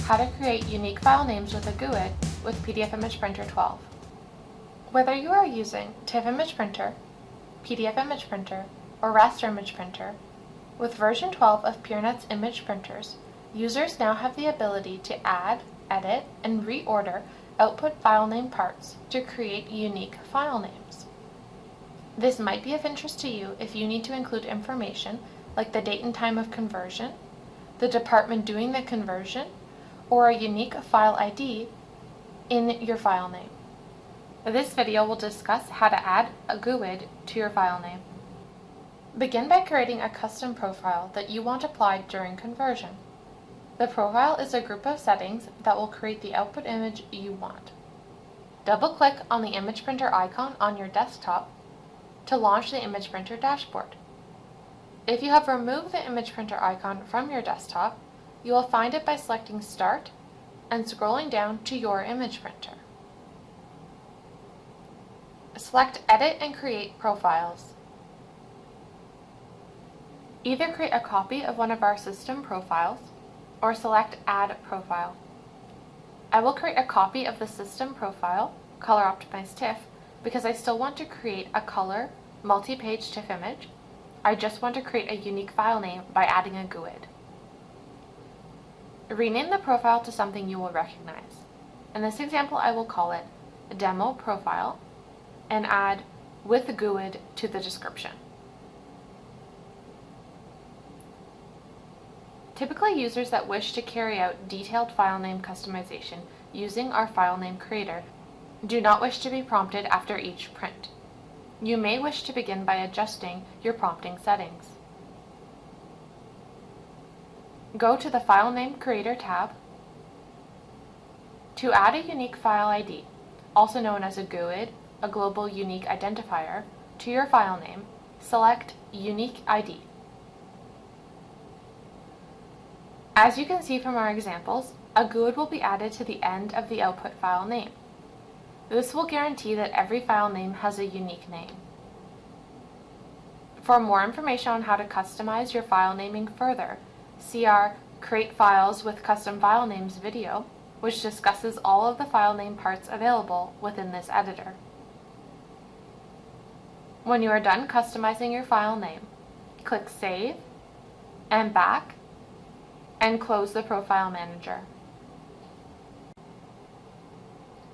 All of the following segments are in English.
how to create unique file names with a GUID with PDF Image Printer 12. Whether you are using TIFF Image Printer, PDF Image Printer, or raster image printer, with version 12 of Peernet's image printers, users now have the ability to add, edit, and reorder output file name parts to create unique file names. This might be of interest to you if you need to include information like the date and time of conversion, the department doing the conversion, or a unique file ID in your file name. This video will discuss how to add a GUID to your file name. Begin by creating a custom profile that you want applied during conversion. The profile is a group of settings that will create the output image you want. Double-click on the image printer icon on your desktop to launch the image printer dashboard. If you have removed the image printer icon from your desktop, you will find it by selecting Start and scrolling down to your image printer. Select Edit and Create Profiles. Either create a copy of one of our system profiles or select Add Profile. I will create a copy of the system profile, Color Optimized TIFF, because I still want to create a color, multi-page TIFF image. I just want to create a unique file name by adding a GUID. Rename the profile to something you will recognize. In this example, I will call it Demo Profile and add with GUID to the description. Typically, users that wish to carry out detailed file name customization using our file name creator do not wish to be prompted after each print. You may wish to begin by adjusting your prompting settings. Go to the File Name Creator tab. To add a unique file ID, also known as a GUID, a Global Unique Identifier, to your file name, select Unique ID. As you can see from our examples, a GUID will be added to the end of the output file name. This will guarantee that every file name has a unique name. For more information on how to customize your file naming further, see our Create Files with Custom File Names video, which discusses all of the file name parts available within this editor. When you are done customizing your file name, click Save and Back and close the Profile Manager.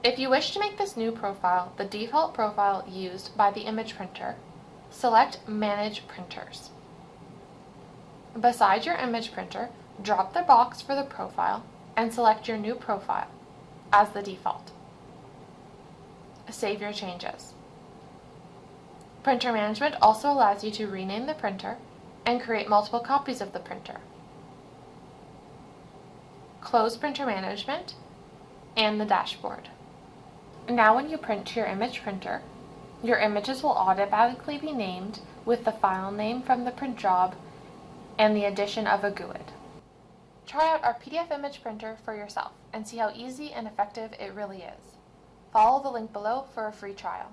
If you wish to make this new profile the default profile used by the image printer, select Manage Printers. Beside your image printer, drop the box for the profile and select your new profile as the default. Save your changes. Printer Management also allows you to rename the printer and create multiple copies of the printer. Close Printer Management and the dashboard. Now when you print to your image printer, your images will automatically be named with the file name from the print job and the addition of a GUID. Try out our PDF image printer for yourself and see how easy and effective it really is. Follow the link below for a free trial.